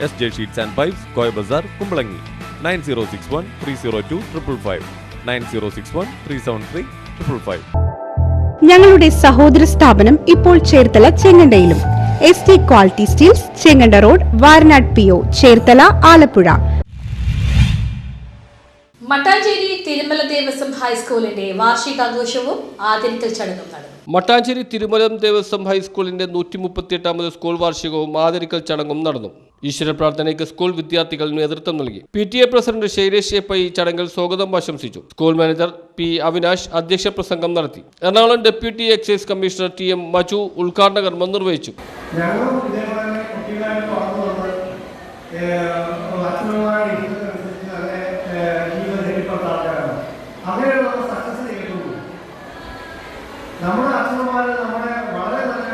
SJ Sheets and Pipes, Koi Bazaar, Kumbalangi. 9061 302 555. 9061 373 555. ഞങ്ങളുടെ സഹോദര സ്ഥാപനം ഇപ്പോൾ ചേർത്തല ചെങ്ങണ്ടയിലും. ST quality steels, Chenganda road, Varanad PO, Cherthala, Alappuzha. Mattancherry Thirumala Devaswom ഹൈസ്കൂളിന്റെ വാർഷികാഘോഷവും ആദരിക്കൽ ചടങ്ങും നടന്നു. മട്ടാഞ്ചേരി തിരുമലം ദേവസ്വം ഹൈസ്കൂളിന്റെ 138ാമത് സ്കൂൾ വാർഷികവും ആദരിക്കൽ ചടങ്ങും നടന്നു. ഈശ്വര പ്രാർത്ഥനയ്ക്ക് സ്കൂൾ വിദ്യാർത്ഥികൾ നേതൃത്വം നൽകി. PTA പ്രസിഡന്റ് ശൈലേഷ് പൈ ചടങ്ങിൽ സ്വാഗതം ആശംസിച്ചു. School manager P. അവിനാശ് അധ്യക്ഷ പ്രസംഗം നടത്തി. Ernakulam deputy excise commissioner TM Maju ഉദ്ഘാടന കർമ്മം നിർവഹിച്ചു. നമ്മുടെ അച്ഛന്മാർ നമ്മുടെ വളരെ നല്ല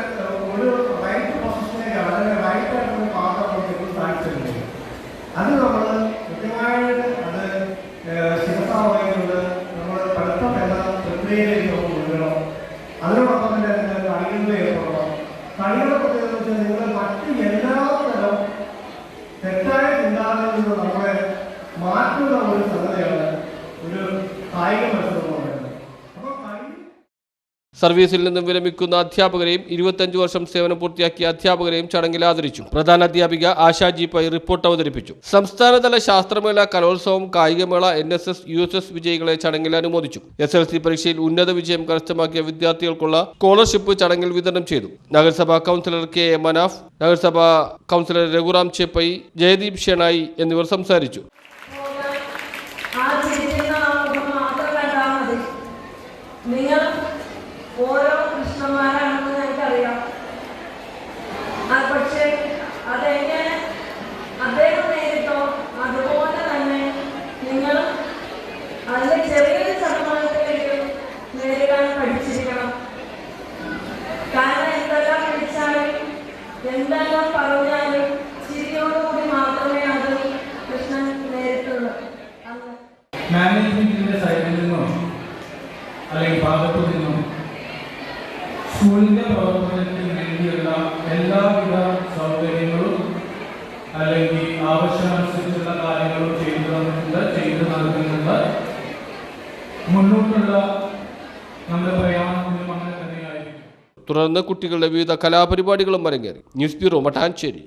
ഒരു റൈറ്റ് പ്രൊഫഷനെ വളരെ റൈറ്റായിട്ടൊരു പാത്രം സാധിച്ചിട്ടുണ്ട്. അത് നമ്മൾ കൃത്യമായിട്ട് അത് ശിരസാവായിട്ടുണ്ട്. നമ്മൾ പഠിത്തം എന്ന പ്രക്രിയയിലേക്ക് നമ്മൾ കൊണ്ടുവരണം. അതിനോടൊപ്പം തന്നെ നിങ്ങൾ കളികളിൽ ഏർപ്പെടണം. കളികളെ പ്രത്യേകത വെച്ചാൽ നിങ്ങൾ മറ്റ് എല്ലാ തരം തെറ്റായ ചിന്താഗതിയിൽ നിന്ന് നമ്മളെ മാറ്റുന്ന ഒരു സംഗതിയാണ് ഒരു കായിക മത്സരം. സർവീസിൽ നിന്നും വിരമിക്കുന്ന അധ്യാപകരെയും 25 വർഷം സേവനം പൂർത്തിയാക്കിയ അധ്യാപകരെയും ചടങ്ങിൽ ആദരിച്ചു. പ്രധാന അധ്യാപിക ആശാ ജി പൈ റിപ്പോർട്ട് അവതരിപ്പിച്ചു. സംസ്ഥാനതല ശാസ്ത്രമേള, കലോത്സവം, കായികമേള, NSS, USS വിജയികളെ ചടങ്ങിൽ അനുമോദിച്ചു. SLC പരീക്ഷയിൽ ഉന്നത വിജയം കരസ്ഥമാക്കിയ വിദ്യാർത്ഥികൾക്കുള്ള സ്കോളർഷിപ്പ് ചടങ്ങിൽ വിതരണം ചെയ്തു. നഗരസഭാ കൗൺസിലർ K. A. മനാഫ്, നഗരസഭാ കൗൺസിലർ രഘുറാം ചെപ്പൈ, ജയദീപ് ഷെണായി എന്നിവർ സംസാരിച്ചു. ഓരോ കൃഷ്ണന്മാരാണെന്ന് ഞങ്ങൾക്കറിയാം. പക്ഷേ അതെങ്ങനെ അദ്ദേഹം നേരിട്ടോ അതുപോലെ തന്നെ നിങ്ങൾ അതിലെ ചെറിയൊരു ശതമാനത്തിലേക്ക് നേരിടാൻ പഠിച്ചിരിക്കണം. കാരണം എന്തെല്ലാം വിളിച്ചാലും എന്തെല്ലാം പറഞ്ഞാലും ചിരിയോടുകൂടി മാത്രമേ അത് കൃഷ്ണൻ നേരിട്ടുള്ളൂ. മാനേജ്മെന്റിന്റെ സൈഡിൽ നിന്നോ അല്ലെങ്കിൽ ഭാഗത്തു നിന്നും സ്കൂളിന്റെ പ്രവർത്തനത്തിന് വേണ്ടിയുള്ള എല്ലാവിധ സൗകര്യങ്ങളും അല്ലെങ്കിൽ ആവശ്യമനുസരിച്ചുള്ള കാര്യങ്ങളും ചെയ്തു നൽകുന്നുണ്ട്. മുന്നോട്ടുള്ള നമ്മുടെ പ്രയാണത്തിനും അങ്ങനെ തന്നെയായിരിക്കും. തുടർന്ന് കുട്ടികളുടെ വിവിധ കലാപരിപാടികളും അരങ്ങേറി. News bureau, Mattancherry.